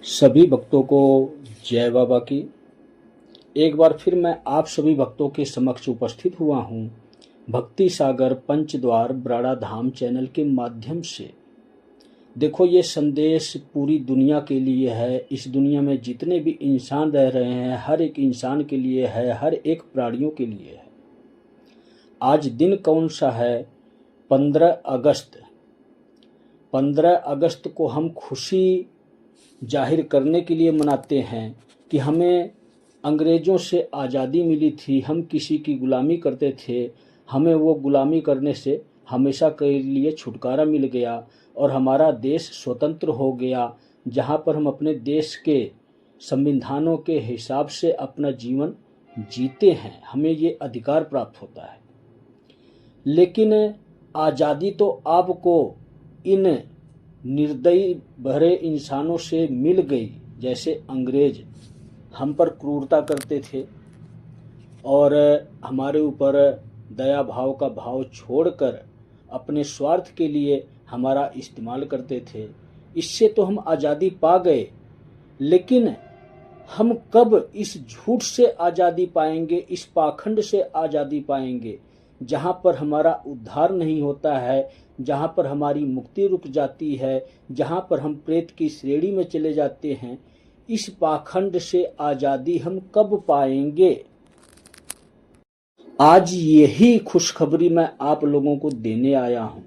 सभी भक्तों को जय बाबा की। एक बार फिर मैं आप सभी भक्तों के समक्ष उपस्थित हुआ हूँ भक्ति सागर पंचद्वार ब्राड़ा धाम चैनल के माध्यम से। देखो, ये संदेश पूरी दुनिया के लिए है। इस दुनिया में जितने भी इंसान रह रहे हैं, हर एक इंसान के लिए है, हर एक प्राणियों के लिए है। आज दिन कौन सा है? 15 अगस्त। 15 अगस्त को हम खुशी जाहिर करने के लिए मनाते हैं कि हमें अंग्रेज़ों से आज़ादी मिली थी। हम किसी की गुलामी करते थे, हमें वो गुलामी करने से हमेशा के लिए छुटकारा मिल गया और हमारा देश स्वतंत्र हो गया, जहाँ पर हम अपने देश के संविधानों के हिसाब से अपना जीवन जीते हैं। हमें ये अधिकार प्राप्त होता है। लेकिन आज़ादी तो आपको इन निर्दयी भरे इंसानों से मिल गई। जैसे अंग्रेज हम पर क्रूरता करते थे और हमारे ऊपर दया भाव का भाव छोड़कर अपने स्वार्थ के लिए हमारा इस्तेमाल करते थे। इससे तो हम आज़ादी पा गए, लेकिन हम कब इस झूठ से आज़ादी पाएंगे, इस पाखंड से आज़ादी पाएंगे, जहाँ पर हमारा उद्धार नहीं होता है, जहाँ पर हमारी मुक्ति रुक जाती है, जहाँ पर हम प्रेत की श्रेणी में चले जाते हैं। इस पाखंड से आज़ादी हम कब पाएंगे? आज यही खुशखबरी मैं आप लोगों को देने आया हूँ।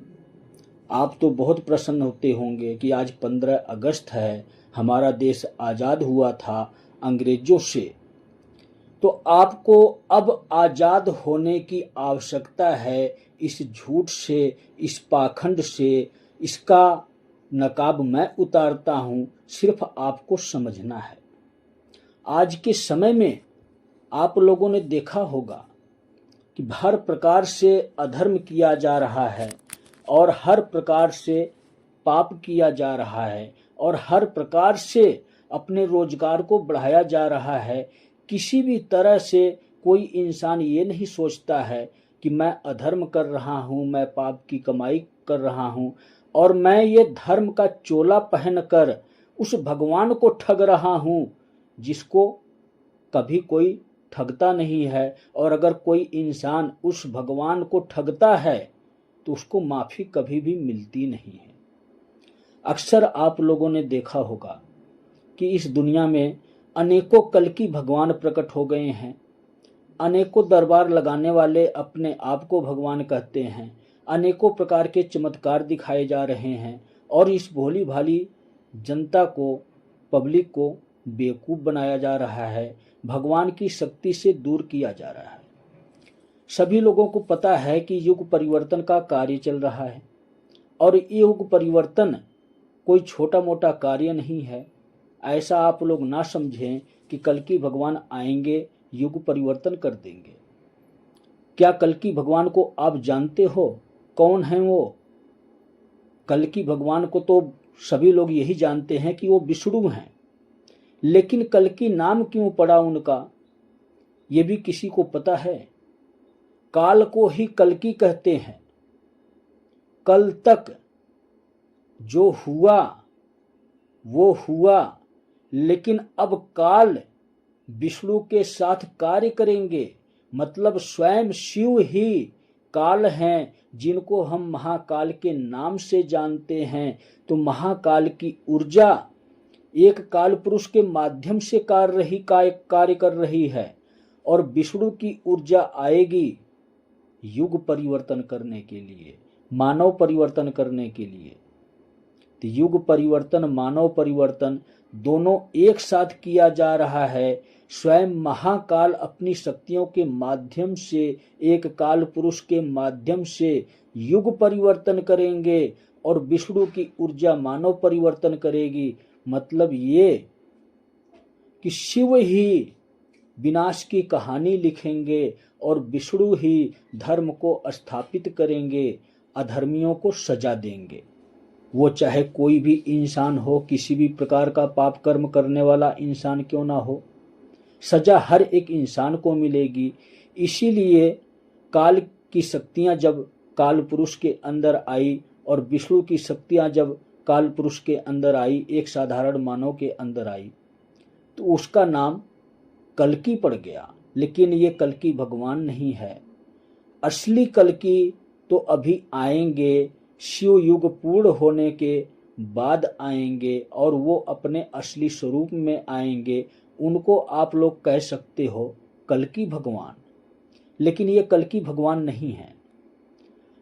आप तो बहुत प्रसन्न होते होंगे कि आज 15 अगस्त है, हमारा देश आज़ाद हुआ था अंग्रेजों से। तो आपको अब आज़ाद होने की आवश्यकता है। इस झूठ से, इस पाखंड से, इसका नकाब मैं उतारता हूँ, सिर्फ आपको समझना है। आज के समय में आप लोगों ने देखा होगा कि हर प्रकार से अधर्म किया जा रहा है और हर प्रकार से पाप किया जा रहा है और हर प्रकार से अपने रोजगार को बढ़ाया जा रहा है। किसी भी तरह से कोई इंसान ये नहीं सोचता है कि मैं अधर्म कर रहा हूँ, मैं पाप की कमाई कर रहा हूँ और मैं ये धर्म का चोला पहनकर उस भगवान को ठग रहा हूँ जिसको कभी कोई ठगता नहीं है। और अगर कोई इंसान उस भगवान को ठगता है तो उसको माफ़ी कभी भी मिलती नहीं है। अक्सर आप लोगों ने देखा होगा कि इस दुनिया में अनेकों कल्कि भगवान प्रकट हो गए हैं। अनेकों दरबार लगाने वाले अपने आप को भगवान कहते हैं। अनेकों प्रकार के चमत्कार दिखाए जा रहे हैं और इस भोली भाली जनता को, पब्लिक को बेवकूफ़ बनाया जा रहा है, भगवान की शक्ति से दूर किया जा रहा है। सभी लोगों को पता है कि युग परिवर्तन का कार्य चल रहा है और ये युग परिवर्तन कोई छोटा मोटा कार्य नहीं है। ऐसा आप लोग ना समझें कि कल्कि भगवान आएंगे, युग परिवर्तन कर देंगे। क्या कल्कि भगवान को आप जानते हो? कौन है वो? कल्कि भगवान को तो सभी लोग यही जानते हैं कि वो विष्णु हैं, लेकिन कल्कि नाम क्यों पड़ा उनका, ये भी किसी को पता है? काल को ही कल्कि कहते हैं। कल तक जो हुआ वो हुआ, लेकिन अब काल विष्णु के साथ कार्य करेंगे। मतलब स्वयं शिव ही काल हैं, जिनको हम महाकाल के नाम से जानते हैं। तो महाकाल की ऊर्जा एक काल पुरुष के माध्यम से कार्य कर रही है और विष्णु की ऊर्जा आएगी युग परिवर्तन करने के लिए, मानव परिवर्तन करने के लिए। तो युग परिवर्तन, मानव परिवर्तन दोनों एक साथ किया जा रहा है। स्वयं महाकाल अपनी शक्तियों के माध्यम से, एक काल पुरुष के माध्यम से युग परिवर्तन करेंगे और विष्णु की ऊर्जा मानव परिवर्तन करेगी। मतलब ये कि शिव ही विनाश की कहानी लिखेंगे और विष्णु ही धर्म को स्थापित करेंगे, अधर्मियों को सजा देंगे। वो चाहे कोई भी इंसान हो, किसी भी प्रकार का पाप कर्म करने वाला इंसान क्यों ना हो, सजा हर एक इंसान को मिलेगी। इसीलिए काल की शक्तियां जब काल पुरुष के अंदर आई और विष्णु की शक्तियां जब काल पुरुष के अंदर आई, एक साधारण मानव के अंदर आई, तो उसका नाम कल्कि पड़ गया। लेकिन ये कल्कि भगवान नहीं है। असली कल्कि तो अभी आएंगे, शिव युग पूर्ण होने के बाद आएंगे और वो अपने असली स्वरूप में आएंगे। उनको आप लोग कह सकते हो कल्कि भगवान, लेकिन ये कल्कि भगवान नहीं है।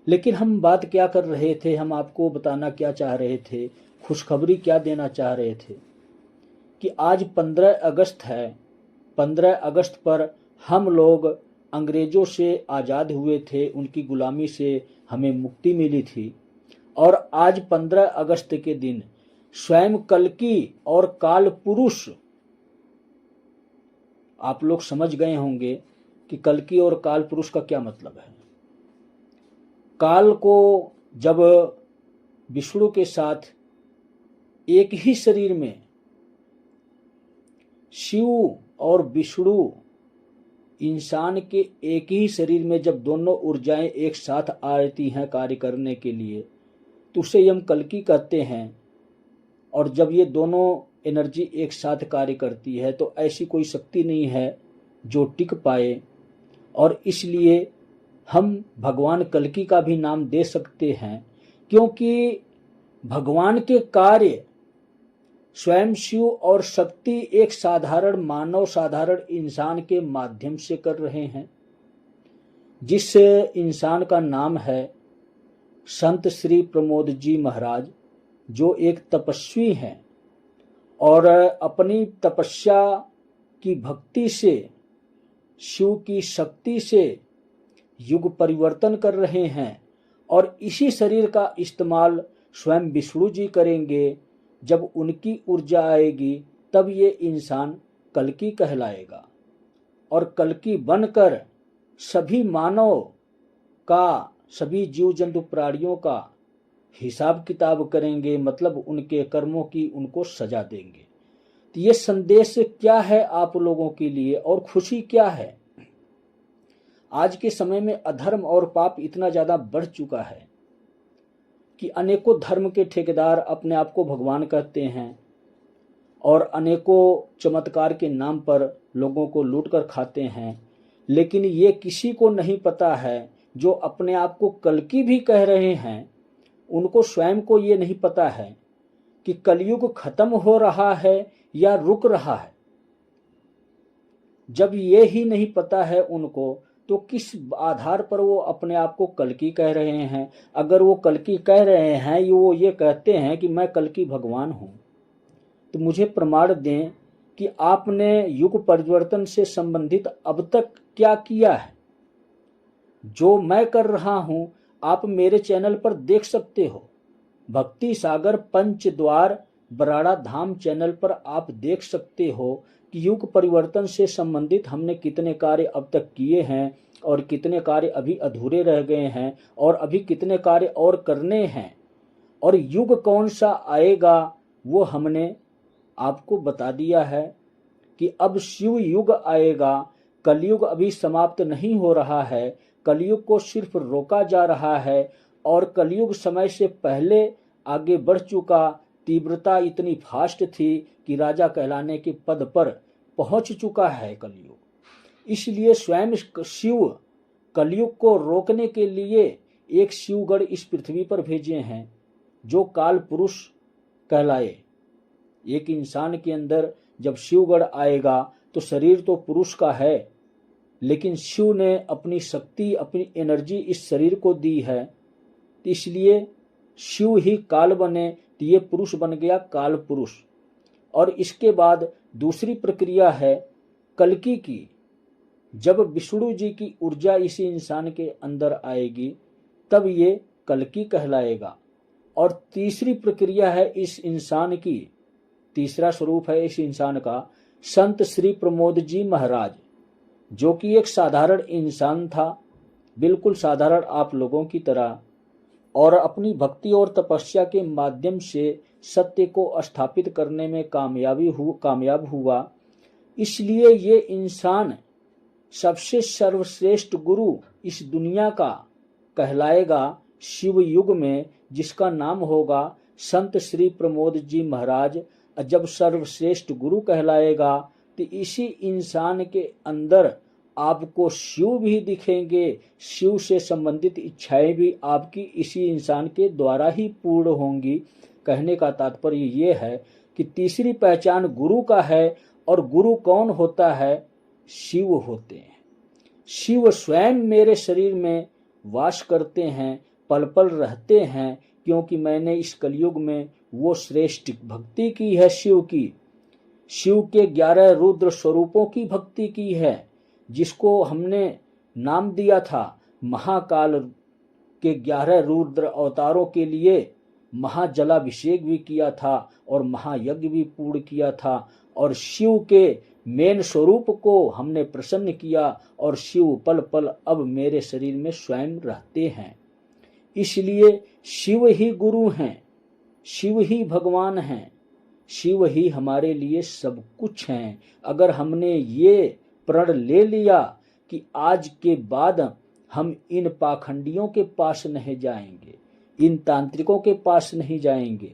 लेकिन हम बात क्या कर रहे थे, हम आपको बताना क्या चाह रहे थे, खुशखबरी क्या देना चाह रहे थे कि आज 15 अगस्त है। 15 अगस्त पर हम लोग अंग्रेजों से आज़ाद हुए थे, उनकी गुलामी से हमें मुक्ति मिली थी। और आज 15 अगस्त के दिन स्वयं कल्कि और काल पुरुष, आप लोग समझ गए होंगे कि कल्कि और काल पुरुष का क्या मतलब है। काल को जब विष्णु के साथ एक ही शरीर में, शिव और विष्णु इंसान के एक ही शरीर में जब दोनों ऊर्जाएं एक साथ आती हैं कार्य करने के लिए, तो उसे हम कल्कि कहते हैं। और जब ये दोनों एनर्जी एक साथ कार्य करती है तो ऐसी कोई शक्ति नहीं है जो टिक पाए। और इसलिए हम भगवान कल्कि का भी नाम दे सकते हैं, क्योंकि भगवान के कार्य स्वयं शिव और शक्ति एक साधारण मानव, साधारण इंसान के माध्यम से कर रहे हैं। जिस इंसान का नाम है संत श्री प्रमोद जी महाराज, जो एक तपस्वी हैं और अपनी तपस्या की भक्ति से, शिव की शक्ति से युग परिवर्तन कर रहे हैं। और इसी शरीर का इस्तेमाल स्वयं विष्णु जी करेंगे। जब उनकी ऊर्जा आएगी तब ये इंसान कल्कि कहलाएगा और कल्कि बनकर सभी मानव का, सभी जीव जंतु प्राणियों का हिसाब किताब करेंगे, मतलब उनके कर्मों की उनको सजा देंगे। तो ये संदेश क्या है आप लोगों के लिए और खुशी क्या है? आज के समय में अधर्म और पाप इतना ज्यादा बढ़ चुका है कि अनेकों धर्म के ठेकेदार अपने आप को भगवान कहते हैं और अनेकों चमत्कार के नाम पर लोगों को लूट कर खाते हैं। लेकिन ये किसी को नहीं पता है, जो अपने आप को कल्कि भी कह रहे हैं, उनको स्वयं को ये नहीं पता है कि कलयुग खत्म हो रहा है या रुक रहा है। जब ये ही नहीं पता है उनको, तो किस आधार पर वो अपने आप को कल्कि कह रहे हैं? अगर वो कल्कि कह रहे हैं, वो ये कहते हैं कि मैं कल्कि भगवान हूं, तो मुझे प्रमाण दें कि आपने युग परिवर्तन से संबंधित अब तक क्या किया है। जो मैं कर रहा हूं आप मेरे चैनल पर देख सकते हो। भक्ति सागर पंचद्वार बराड़ा धाम चैनल पर आप देख सकते हो कि युग परिवर्तन से संबंधित हमने कितने कार्य अब तक किए हैं और कितने कार्य अभी अधूरे रह गए हैं और अभी कितने कार्य और करने हैं। और युग कौन सा आएगा वो हमने आपको बता दिया है कि अब शिव युग आएगा। कलयुग अभी समाप्त नहीं हो रहा है, कलयुग को सिर्फ रोका जा रहा है और कलयुग समय से पहले आगे बढ़ चुका। तीव्रता इतनी फास्ट थी कि राजा कहलाने के पद पर पहुंच चुका है कलयुग। इसलिए स्वयं शिव कलयुग को रोकने के लिए एक शिवगढ़ इस पृथ्वी पर भेजे हैं, जो काल पुरुष कहलाए। एक इंसान के अंदर जब शिवगढ़ आएगा तो शरीर तो पुरुष का है, लेकिन शिव ने अपनी शक्ति, अपनी एनर्जी इस शरीर को दी है, तो इसलिए शिव ही काल बने, तो ये पुरुष बन गया काल पुरुष। और इसके बाद दूसरी प्रक्रिया है कल्कि की। जब विष्णु जी की ऊर्जा इसी इंसान के अंदर आएगी तब ये कल्कि कहलाएगा। और तीसरी प्रक्रिया है इस इंसान की, तीसरा स्वरूप है इस इंसान का संत श्री प्रमोद जी महाराज, जो कि एक साधारण इंसान था, बिल्कुल साधारण आप लोगों की तरह, और अपनी भक्ति और तपस्या के माध्यम से सत्य को स्थापित करने में कामयाब हुआ। इसलिए ये इंसान सबसे सर्वश्रेष्ठ गुरु इस दुनिया का कहलाएगा शिव युग में, जिसका नाम होगा संत श्री प्रमोद जी महाराज जब सर्वश्रेष्ठ गुरु कहलाएगा तो इसी इंसान के अंदर आपको शिव भी दिखेंगे, शिव से संबंधित इच्छाएं भी आपकी इसी इंसान के द्वारा ही पूर्ण होंगी। कहने का तात्पर्य ये है कि तीसरी पहचान गुरु का है, और गुरु कौन होता है? शिव होते हैं। शिव स्वयं मेरे शरीर में वास करते हैं, पल पल रहते हैं, क्योंकि मैंने इस कलयुग में वो श्रेष्ठ भक्ति की है शिव की। शिव के 11 रुद्र स्वरूपों की भक्ति की है, जिसको हमने नाम दिया था महाकाल के 11 रुद्र अवतारों के लिए महाजलाभिषेक भी किया था और महायज्ञ भी पूर्ण किया था, और शिव के मेन स्वरूप को हमने प्रसन्न किया, और शिव पल पल अब मेरे शरीर में स्वयं रहते हैं। इसलिए शिव ही गुरु हैं, शिव ही भगवान हैं, शिव ही हमारे लिए सब कुछ हैं। अगर हमने ये प्रण ले लिया कि आज के बाद हम इन पाखंडियों के पास नहीं जाएंगे, इन तांत्रिकों के पास नहीं जाएंगे,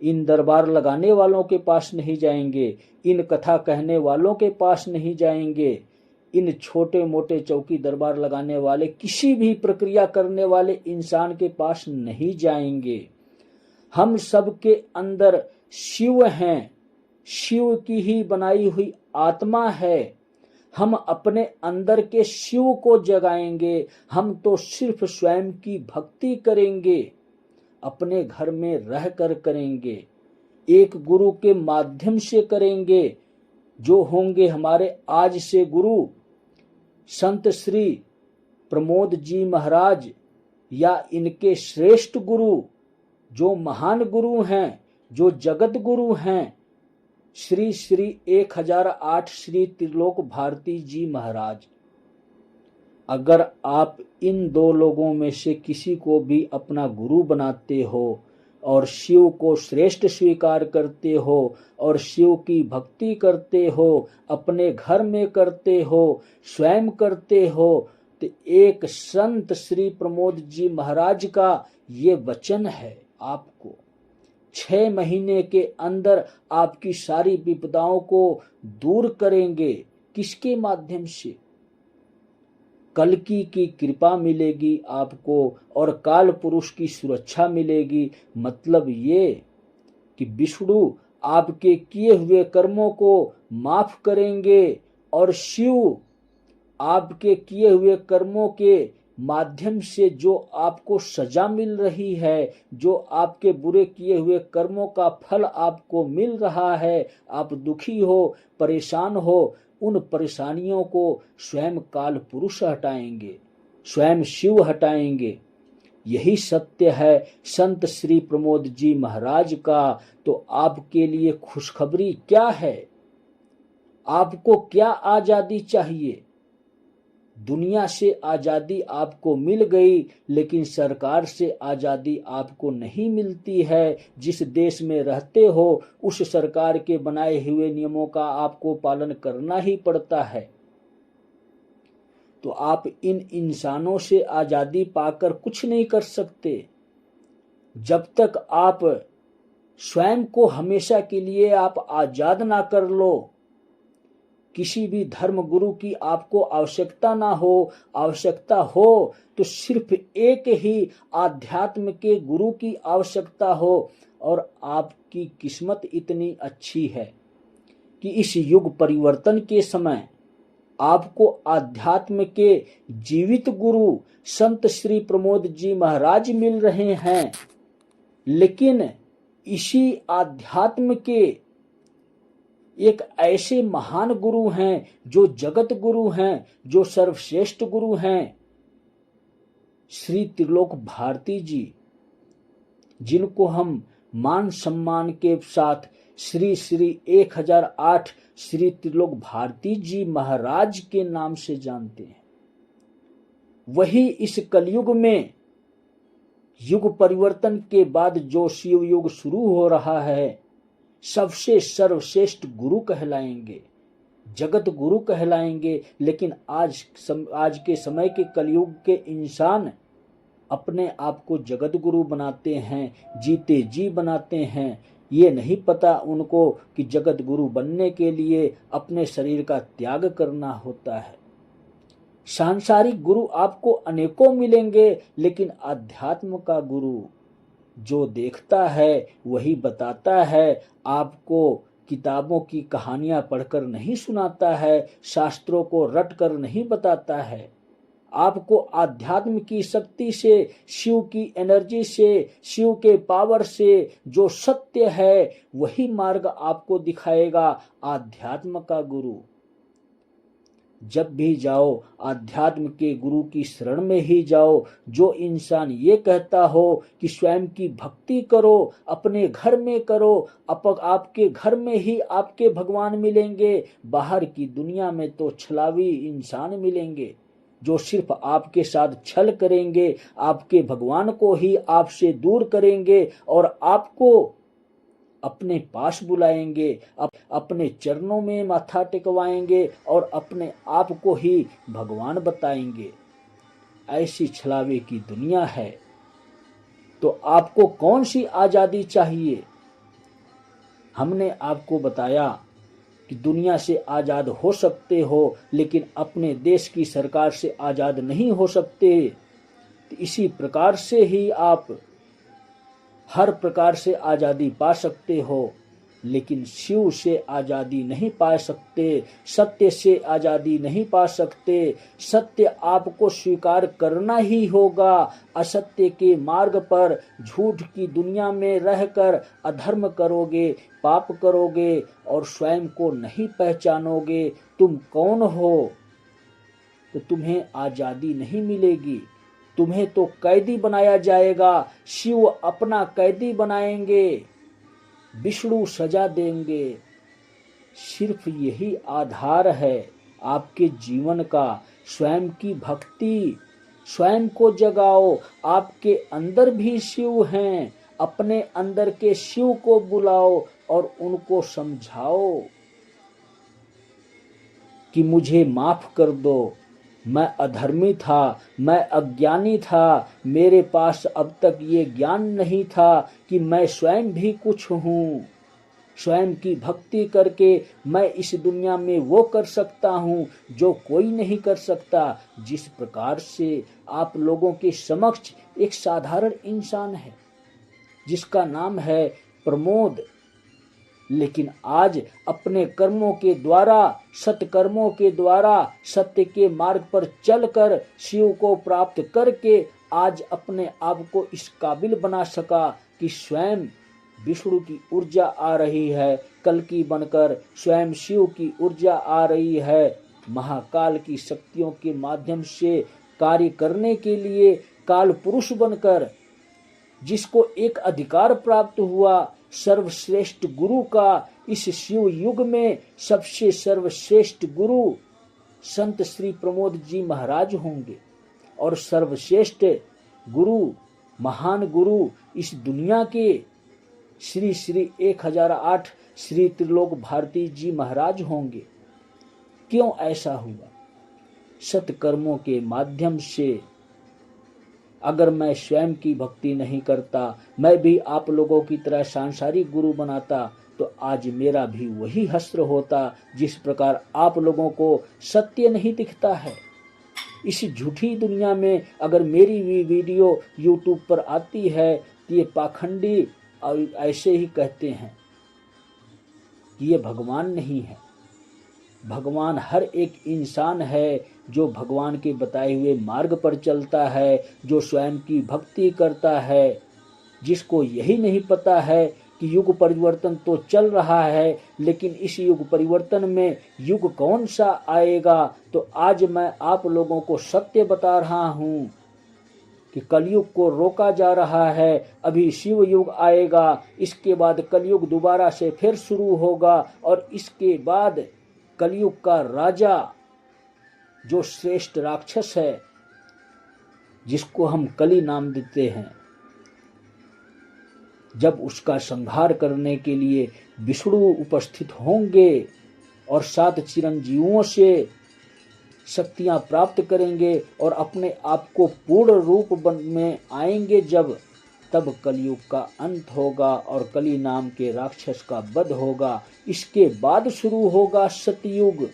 इन दरबार लगाने वालों के पास नहीं जाएंगे, इन कथा कहने वालों के पास नहीं जाएंगे, इन छोटे मोटे चौकी दरबार लगाने वाले किसी भी प्रक्रिया करने वाले इंसान के पास नहीं जाएंगे। हम सब के अंदर शिव हैं, शिव की ही बनाई हुई आत्मा है। हम अपने अंदर के शिव को जगाएंगे। हम तो सिर्फ स्वयं की भक्ति करेंगे, अपने घर में रहकर करेंगे, एक गुरु के माध्यम से करेंगे, जो होंगे हमारे आज से गुरु संत श्री प्रमोद जी महाराज, या इनके श्रेष्ठ गुरु जो महान गुरु हैं, जो जगत गुरु हैं, श्री श्री 1008 श्री त्रिलोक भारती जी महाराज। अगर आप इन दो लोगों में से किसी को भी अपना गुरु बनाते हो और शिव को श्रेष्ठ स्वीकार करते हो और शिव की भक्ति करते हो, अपने घर में करते हो, स्वयं करते हो, तो एक संत श्री प्रमोद जी महाराज का ये वचन है, आपको 6 महीने के अंदर आपकी सारी विपदाओं को दूर करेंगे। किसके माध्यम से? कल्कि की कृपा मिलेगी आपको और काल पुरुष की सुरक्षा मिलेगी। मतलब ये कि विष्णु आपके किए हुए कर्मों को माफ करेंगे और शिव आपके किए हुए कर्मों के माध्यम से जो आपको सजा मिल रही है, जो आपके बुरे किए हुए कर्मों का फल आपको मिल रहा है, आप दुखी हो, परेशान हो, उन परेशानियों को स्वयं काल पुरुष हटाएंगे, स्वयं शिव हटाएंगे। यही सत्य है संत श्री प्रमोद जी महाराज का। तो आपके लिए खुशखबरी क्या है? आपको क्या आजादी चाहिए? दुनिया से आजादी आपको मिल गई, लेकिन सरकार से आजादी आपको नहीं मिलती है। जिस देश में रहते हो उस सरकार के बनाए हुए नियमों का आपको पालन करना ही पड़ता है। तो आप इन इंसानों से आजादी पाकर कुछ नहीं कर सकते जब तक आप स्वयं को हमेशा के लिए आप आजाद ना कर लो। किसी भी धर्म गुरु की आपको आवश्यकता ना हो, आवश्यकता हो तो सिर्फ एक ही आध्यात्म के गुरु की आवश्यकता हो। और आपकी किस्मत इतनी अच्छी है कि इस युग परिवर्तन के समय आपको आध्यात्म के जीवित गुरु संत श्री प्रमोद जी महाराज मिल रहे हैं। लेकिन इसी आध्यात्म के एक ऐसे महान गुरु हैं, जो जगत गुरु हैं, जो सर्वश्रेष्ठ गुरु हैं, श्री त्रिलोक भारती जी, जिनको हम मान सम्मान के साथ श्री श्री 1008 श्री त्रिलोक भारती जी महाराज के नाम से जानते हैं। वही इस कलयुग में युग परिवर्तन के बाद जो शिव युग शुरू हो रहा है, सबसे सर्वश्रेष्ठ गुरु कहलाएंगे, जगत गुरु कहलाएंगे। लेकिन आज के समय के कलयुग के इंसान अपने आप को जगत गुरु बनाते हैं, जीते जी बनाते हैं। ये नहीं पता उनको कि जगत गुरु बनने के लिए अपने शरीर का त्याग करना होता है। सांसारिक गुरु आपको अनेकों मिलेंगे, लेकिन आध्यात्म का गुरु जो देखता है वही बताता है। आपको किताबों की कहानियां पढ़कर नहीं सुनाता है, शास्त्रों को रट कर नहीं बताता है। आपको आध्यात्म की शक्ति से, शिव की एनर्जी से, शिव के पावर से जो सत्य है वही मार्ग आपको दिखाएगा आध्यात्म का गुरु। जब भी जाओ आध्यात्म के गुरु की शरण में ही जाओ। जो इंसान ये कहता हो कि स्वयं की भक्ति करो, अपने घर में करो, आपके घर में ही आपके भगवान मिलेंगे, बाहर की दुनिया में तो छलावी इंसान मिलेंगे जो सिर्फ आपके साथ छल करेंगे, आपके भगवान को ही आपसे दूर करेंगे और आपको अपने पास बुलाएंगे, अपने चरणों में माथा टिकवाएंगे और अपने आप को ही भगवान बताएंगे। ऐसी छलावे की दुनिया है। तो आपको कौन सी आजादी चाहिए? हमने आपको बताया कि दुनिया से आजाद हो सकते हो, लेकिन अपने देश की सरकार से आजाद नहीं हो सकते। तो इसी प्रकार से ही आप हर प्रकार से आजादी पा सकते हो, लेकिन शिव से आजादी नहीं पा सकते, सत्य से आजादी नहीं पा सकते। सत्य आपको स्वीकार करना ही होगा। असत्य के मार्ग पर, झूठ की दुनिया में रहकर अधर्म करोगे, पाप करोगे और स्वयं को नहीं पहचानोगे तुम कौन हो, तो तुम्हें आजादी नहीं मिलेगी। तुम्हें तो कैदी बनाया जाएगा। शिव अपना कैदी बनाएंगे, विष्णु सजा देंगे। सिर्फ यही आधार है आपके जीवन का। स्वयं की भक्ति, स्वयं को जगाओ। आपके अंदर भी शिव हैं, अपने अंदर के शिव को बुलाओ और उनको समझाओ कि मुझे माफ कर दो, मैं अधर्मी था, मैं अज्ञानी था, मेरे पास अब तक ये ज्ञान नहीं था कि मैं स्वयं भी कुछ हूँ। स्वयं की भक्ति करके मैं इस दुनिया में वो कर सकता हूँ जो कोई नहीं कर सकता। जिस प्रकार से आप लोगों के समक्ष एक साधारण इंसान है जिसका नाम है प्रमोद, लेकिन आज अपने कर्मों के द्वारा, सत्कर्मों के द्वारा, सत्य के मार्ग पर चलकर शिव को प्राप्त करके आज अपने आप को इस काबिल बना सका कि स्वयं विष्णु की ऊर्जा आ रही है, कल्कि बनकर स्वयं शिव की ऊर्जा आ रही है। महाकाल की शक्तियों के माध्यम से कार्य करने के लिए काल पुरुष बनकर जिसको एक अधिकार प्राप्त हुआ सर्वश्रेष्ठ गुरु का, इस शिव युग में सबसे सर्वश्रेष्ठ गुरु संत श्री प्रमोद जी महाराज होंगे। और सर्वश्रेष्ठ गुरु, महान गुरु इस दुनिया के श्री श्री 1008 श्री त्रिलोक भारती जी महाराज होंगे। क्यों ऐसा हुआ? सत्कर्मों के माध्यम से। अगर मैं स्वयं की भक्ति नहीं करता, मैं भी आप लोगों की तरह सांसारिक गुरु बनाता, तो आज मेरा भी वही हश्र होता जिस प्रकार आप लोगों को सत्य नहीं दिखता है। इस झूठी दुनिया में अगर मेरी भी वीडियो यूट्यूब पर आती है तो ये पाखंडी ऐसे ही कहते हैं कि ये भगवान नहीं है। भगवान हर एक इंसान है जो भगवान के बताए हुए मार्ग पर चलता है, जो स्वयं की भक्ति करता है, जिसको यही नहीं पता है कि युग परिवर्तन तो चल रहा है, लेकिन इस युग परिवर्तन में युग कौन सा आएगा। तो आज मैं आप लोगों को सत्य बता रहा हूँ कि कलयुग को रोका जा रहा है। अभी शिव युग आएगा, इसके बाद कलयुग दोबारा से फिर शुरू होगा और इसके बाद कलयुग का राजा जो श्रेष्ठ राक्षस है, जिसको हम कली नाम देते हैं, जब उसका संहार करने के लिए विष्णु उपस्थित होंगे और 7 चिरंजीवों से शक्तियां प्राप्त करेंगे और अपने आप को पूर्ण रूप में आएंगे जब, तब कलयुग का अंत होगा और कली नाम के राक्षस का वध होगा। इसके बाद शुरू होगा सतयुग।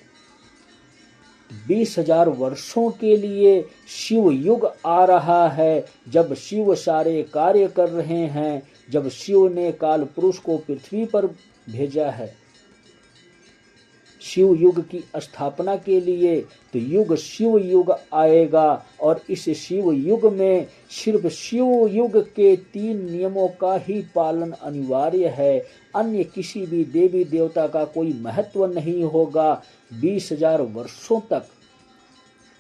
20,000 वर्षों के लिए शिव युग आ रहा है, जब शिव सारे कार्य कर रहे हैं, जब शिव ने काल पुरुष को पृथ्वी पर भेजा है शिव युग की स्थापना के लिए। तो युग शिव युग आएगा और इस शिव युग में सिर्फ शिव युग के 3 नियमों का ही पालन अनिवार्य है। अन्य किसी भी देवी देवता का कोई महत्व नहीं होगा 20,000 वर्षों तक।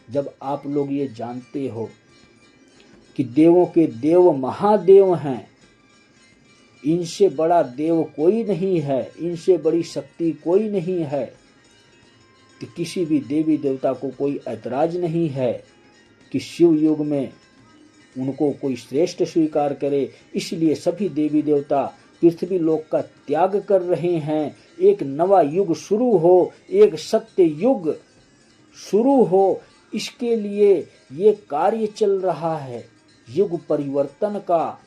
जब आप लोग ये जानते हो कि देवों के देव महादेव हैं, इनसे बड़ा देव कोई नहीं है, इनसे बड़ी शक्ति कोई नहीं है, तो किसी भी देवी देवता को कोई ऐतराज नहीं है कि शिव युग में उनको कोई श्रेष्ठ स्वीकार करे। इसलिए सभी देवी देवता पृथ्वी लोक का त्याग कर रहे हैं। एक नवा युग शुरू हो, एक सत्य युग शुरू हो, इसके लिए ये कार्य चल रहा है युग परिवर्तन का।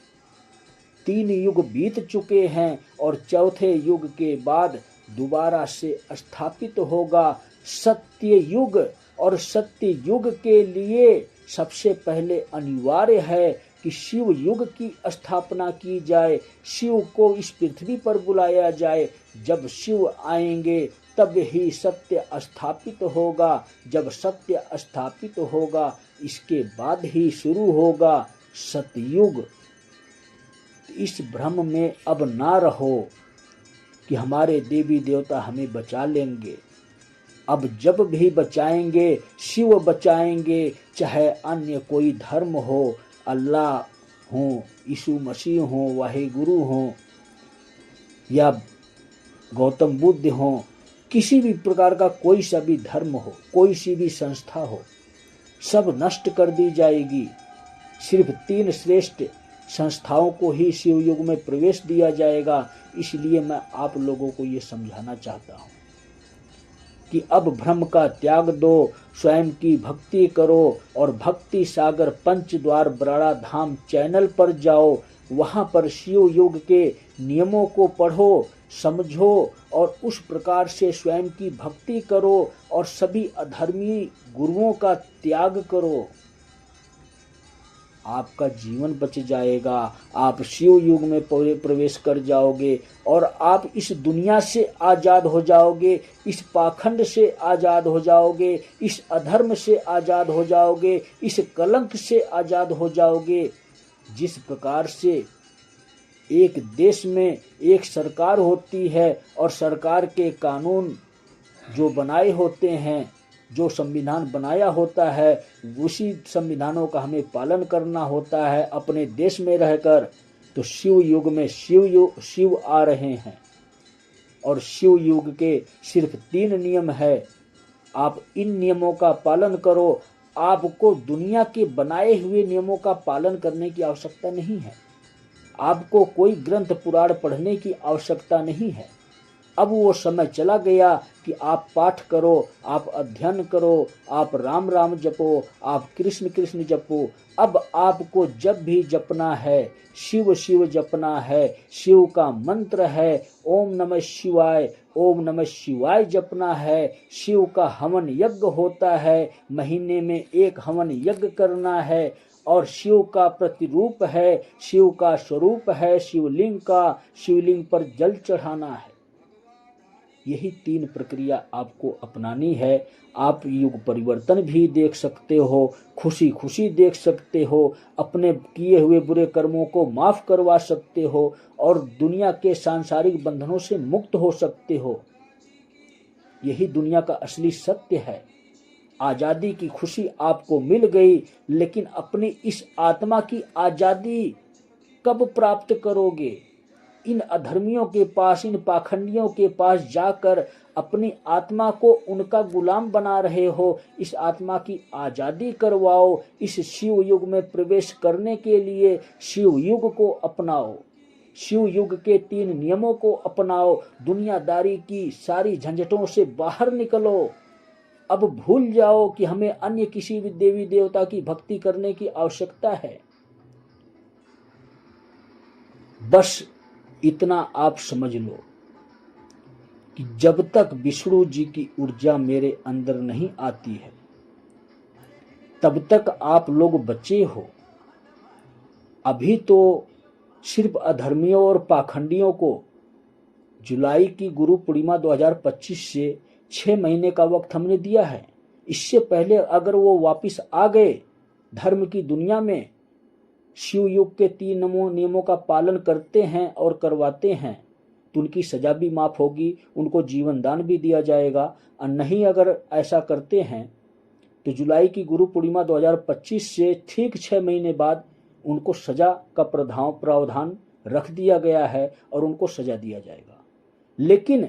3 युग बीत चुके हैं और चौथे युग के बाद दोबारा से स्थापित होगा सत्य युग। और सत्य युग के लिए सबसे पहले अनिवार्य है कि शिव युग की स्थापना की जाए, शिव को इस पृथ्वी पर बुलाया जाए। जब शिव आएंगे तब ही सत्य स्थापित होगा। जब सत्य स्थापित होगा इसके बाद ही शुरू होगा सतयुग। इस भ्रम में अब ना रहो कि हमारे देवी देवता हमें बचा लेंगे। अब जब भी बचाएंगे शिव बचाएंगे, चाहे अन्य कोई धर्म हो, अल्लाह हो, यीशु मसीह हो, वाहेगुरु हो या गौतम बुद्ध हो, किसी भी प्रकार का कोई सा भी धर्म हो, कोई सी भी संस्था हो, सब नष्ट कर दी जाएगी। सिर्फ 3 श्रेष्ठ संस्थाओं को ही शिव युग में प्रवेश दिया जाएगा। इसलिए मैं आप लोगों को ये समझाना चाहता हूँ कि अब भ्रम का त्याग दो, स्वयं की भक्ति करो और भक्ति सागर पंचद्वार बराड़ा धाम चैनल पर जाओ। वहां पर शिव युग के नियमों को पढ़ो, समझो और उस प्रकार से स्वयं की भक्ति करो और सभी अधर्मी गुरुओं का त्याग करो। आपका जीवन बच जाएगा, आप शिव युग में प्रवेश कर जाओगे और आप इस दुनिया से आज़ाद हो जाओगे, इस पाखंड से आज़ाद हो जाओगे, इस अधर्म से आज़ाद हो जाओगे, इस कलंक से आज़ाद हो जाओगे। जिस प्रकार से एक देश में एक सरकार होती है और सरकार के कानून जो बनाए होते हैं, जो संविधान बनाया होता है, उसी संविधानों का हमें पालन करना होता है अपने देश में रहकर। तो शिव युग में शिव आ रहे हैं और शिव युग के सिर्फ 3 नियम है। आप इन नियमों का पालन करो। आपको दुनिया के बनाए हुए नियमों का पालन करने की आवश्यकता नहीं है। आपको कोई ग्रंथ पुराण पढ़ने की आवश्यकता नहीं है। अब वो समय चला गया कि आप पाठ करो, आप अध्ययन करो, आप राम राम जपो, आप कृष्ण कृष्ण जपो। अब आपको जब भी जपना है शिव शिव जपना है। शिव का मंत्र है ओम नमः शिवाय, ओम नमः शिवाय जपना है। शिव का हवन यज्ञ होता है, महीने में 1 हवन यज्ञ करना है और शिव का प्रतिरूप है, शिव का स्वरूप है शिवलिंग का, शिवलिंग पर जल चढ़ाना है। यही 3 प्रक्रिया आपको अपनानी है। आप युग परिवर्तन भी देख सकते हो, खुशी खुशी देख सकते हो, अपने किए हुए बुरे कर्मों को माफ करवा सकते हो और दुनिया के सांसारिक बंधनों से मुक्त हो सकते हो। यही दुनिया का असली सत्य है। आज़ादी की खुशी आपको मिल गई, लेकिन अपनी इस आत्मा की आज़ादी कब प्राप्त करोगे? इन अधर्मियों के पास, इन पाखंडियों के पास जाकर अपनी आत्मा को उनका गुलाम बना रहे हो। इस आत्मा की आज़ादी करवाओ। इस शिव युग में प्रवेश करने के लिए शिव युग को अपनाओ, शिव युग के 3 नियमों को अपनाओ। दुनियादारी की सारी झंझटों से बाहर निकलो। अब भूल जाओ कि हमें अन्य किसी भी देवी देवता की भक्ति करने की आवश्यकता है। बस इतना आप समझ लो कि जब तक विष्णु जी की ऊर्जा मेरे अंदर नहीं आती है तब तक आप लोग बचे हो। अभी तो सिर्फ अधर्मियों और पाखंडियों को जुलाई की गुरु पूर्णिमा 2025 से 6 महीने का वक्त हमने दिया है। इससे पहले अगर वो वापस आ गए धर्म की दुनिया में, शिव युग के 3 नियमों का पालन करते हैं और करवाते हैं, तो उनकी सजा भी माफ होगी, उनको जीवन दान भी दिया जाएगा। और नहीं अगर ऐसा करते हैं तो जुलाई की गुरु पूर्णिमा 2025 से ठीक 6 महीने बाद उनको सजा का प्रावधान रख दिया गया है और उनको सजा दिया जाएगा। लेकिन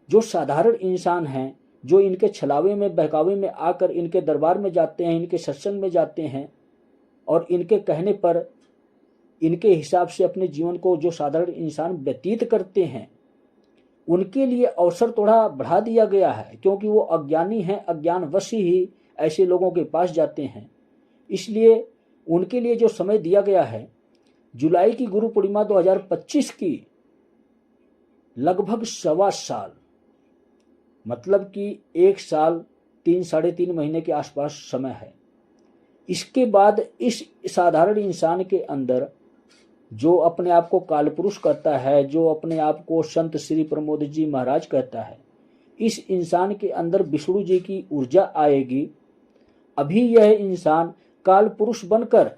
जो साधारण इंसान हैं, जो इनके छलावे में बहकावे में आकर इनके दरबार में जाते हैं, इनके सत्संग में जाते हैं और इनके कहने पर इनके हिसाब से अपने जीवन को जो साधारण इंसान व्यतीत करते हैं, उनके लिए अवसर थोड़ा बढ़ा दिया गया है, क्योंकि वो अज्ञानी हैं, अज्ञानवश ही ऐसे लोगों के पास जाते हैं। इसलिए उनके लिए जो समय दिया गया है, जुलाई की गुरु पूर्णिमा 2025 की लगभग 1.25 साल, मतलब कि 1 साल 3-3.5 महीने के आसपास समय है। इसके बाद इस साधारण इंसान के अंदर जो अपने आप को कालपुरुष कहता है, जो अपने आप को संत श्री प्रमोद जी महाराज कहता है, इस इंसान के अंदर विष्णु जी की ऊर्जा आएगी। अभी यह इंसान कालपुरुष बनकर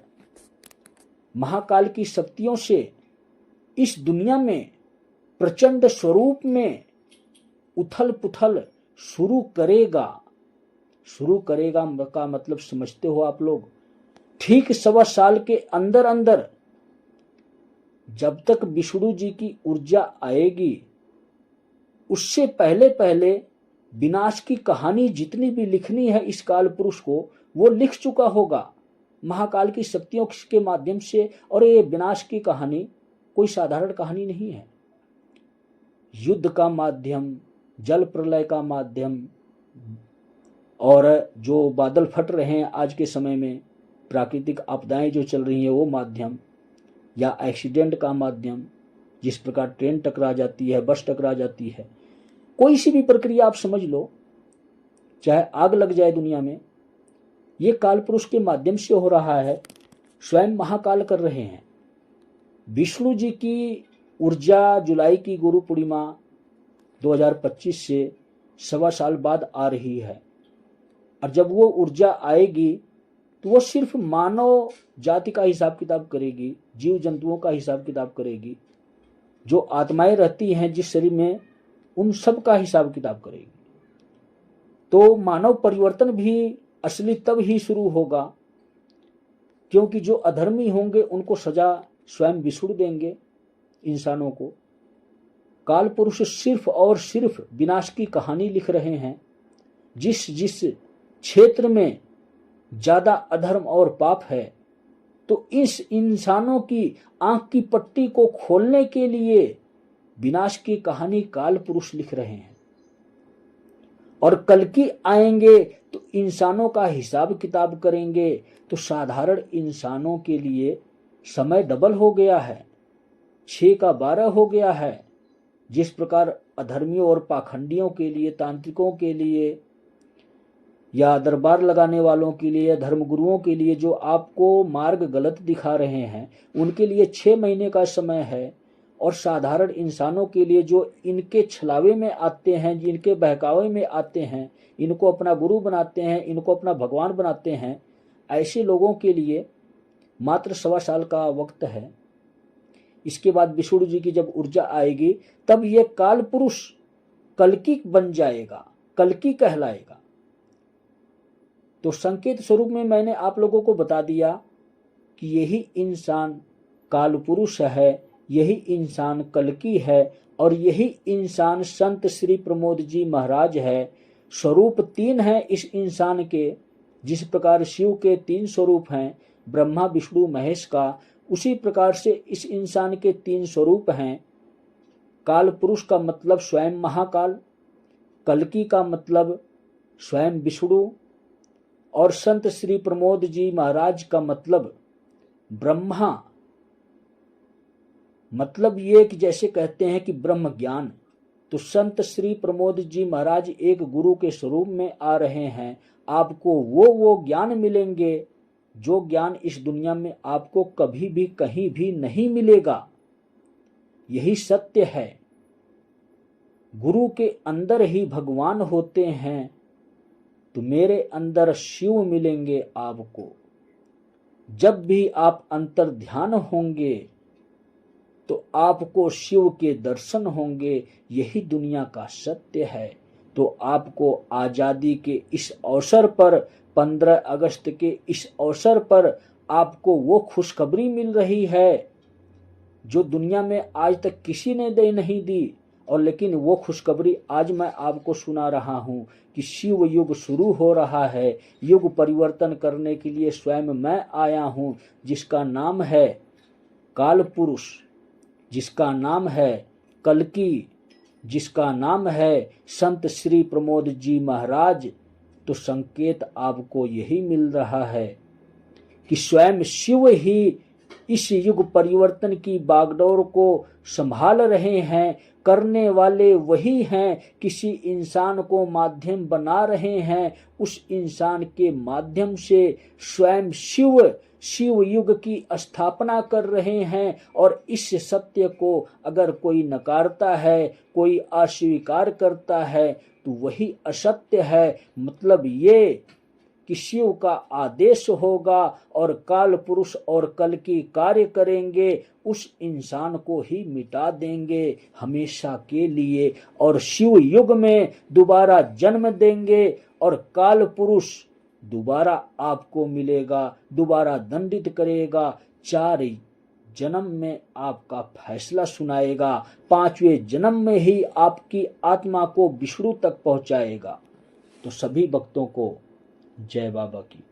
महाकाल की शक्तियों से इस दुनिया में प्रचंड स्वरूप में उथल पुथल शुरू करेगा। शुरू करेगा का मतलब समझते हो आप लोग? ठीक 1.25 साल के अंदर अंदर जब तक विष्णु जी की ऊर्जा आएगी, उससे पहले पहले विनाश की कहानी जितनी भी लिखनी है इस काल पुरुष को, वो लिख चुका होगा महाकाल की शक्तियों के माध्यम से। और ये विनाश की कहानी कोई साधारण कहानी नहीं है। युद्ध का माध्यम, जल प्रलय का माध्यम, और जो बादल फट रहे हैं आज के समय में, प्राकृतिक आपदाएं जो चल रही हैं वो माध्यम, या एक्सीडेंट का माध्यम, जिस प्रकार ट्रेन टकरा जाती है, बस टकरा जाती है, कोई सी भी प्रक्रिया आप समझ लो, चाहे आग लग जाए दुनिया में, ये काल पुरुष के माध्यम से हो रहा है। स्वयं महाकाल कर रहे हैं। विष्णु जी की ऊर्जा जुलाई की गुरु पूर्णिमा 2025 से 1.25 साल बाद आ रही है। और जब वो ऊर्जा आएगी तो वो सिर्फ मानव जाति का हिसाब किताब करेगी, जीव जंतुओं का हिसाब किताब करेगी, जो आत्माएं रहती हैं जिस शरीर में, उन सब का हिसाब किताब करेगी। तो मानव परिवर्तन भी असली तब ही शुरू होगा, क्योंकि जो अधर्मी होंगे उनको सजा स्वयं विष्णु देंगे इंसानों को। काल पुरुष सिर्फ और सिर्फ विनाश की कहानी लिख रहे हैं। जिस जिस क्षेत्र में ज्यादा अधर्म और पाप है, तो इस इंसानों की आंख की पट्टी को खोलने के लिए विनाश की कहानी काल पुरुष लिख रहे हैं। और कल की आएंगे तो इंसानों का हिसाब किताब करेंगे। तो साधारण इंसानों के लिए समय डबल हो गया है, 6 का 12 हो गया है। जिस प्रकार अधर्मियों और पाखंडियों के लिए, तांत्रिकों के लिए, या दरबार लगाने वालों के लिए, धर्मगुरुओं के लिए जो आपको मार्ग गलत दिखा रहे हैं, उनके लिए 6 महीने का समय है। और साधारण इंसानों के लिए जो इनके छलावे में आते हैं, जिनके बहकावे में आते हैं, इनको अपना गुरु बनाते हैं, इनको अपना भगवान बनाते हैं, ऐसे लोगों के लिए मात्र 1.25 साल का वक्त है। इसके बाद विष्णु जी की जब ऊर्जा आएगी तब ये काल पुरुष कल्कि बन जाएगा, कल्कि कहलाएगा। तो संकेत स्वरूप में मैंने आप लोगों को बता दिया कि यही इंसान काल पुरुष है, यही इंसान कल्कि है, और यही इंसान संत श्री प्रमोद जी महाराज है। स्वरूप 3 है इस इंसान के। जिस प्रकार शिव के 3 स्वरूप हैं, ब्रह्मा विष्णु महेश का, उसी प्रकार से इस इंसान के 3 स्वरूप हैं। काल पुरुष का मतलब स्वयं महाकाल, कल्कि का मतलब स्वयं विष्णु और संत श्री प्रमोद जी महाराज का मतलब ब्रह्मा, मतलब ये कि जैसे कहते हैं कि ब्रह्म ज्ञान, तो संत श्री प्रमोद जी महाराज एक गुरु के स्वरूप में आ रहे हैं। आपको वो ज्ञान मिलेंगे जो ज्ञान इस दुनिया में आपको कभी भी कहीं भी नहीं मिलेगा। यही सत्य है। गुरु के अंदर ही भगवान होते हैं, तो मेरे अंदर शिव मिलेंगे आपको। जब भी आप अंतर ध्यान होंगे तो आपको शिव के दर्शन होंगे। यही दुनिया का सत्य है। तो आपको आजादी के इस अवसर पर, 15 अगस्त के इस अवसर पर आपको वो खुशखबरी मिल रही है जो दुनिया में आज तक किसी ने दे नहीं दी। और लेकिन वो खुशखबरी आज मैं आपको सुना रहा हूँ कि शिव युग शुरू हो रहा है। युग परिवर्तन करने के लिए स्वयं मैं आया हूँ, जिसका नाम है काल पुरुष, जिसका नाम है कल्कि, जिसका नाम है संत श्री प्रमोद जी महाराज। तो संकेत आपको यही मिल रहा है कि स्वयं शिव ही इस युग परिवर्तन की बागडोर को संभाल रहे हैं। करने वाले वही हैं, किसी इंसान को माध्यम बना रहे हैं। उस इंसान के माध्यम से स्वयं शिव युग की स्थापना कर रहे हैं। और इस सत्य को अगर कोई नकारता है, कोई अस्वीकार करता है, तो वही असत्य है। मतलब ये कि शिव का आदेश होगा और काल पुरुष और कल की कार्य करेंगे, उस इंसान को ही मिटा देंगे हमेशा के लिए। और शिव युग में दोबारा जन्म देंगे और काल पुरुष दोबारा आपको मिलेगा, दोबारा दंडित करेगा। 4 जन्म में आपका फैसला सुनाएगा, 5वें जन्म में ही आपकी आत्मा को विष्णु तक पहुंचाएगा। तो सभी भक्तों को जय बाबा की।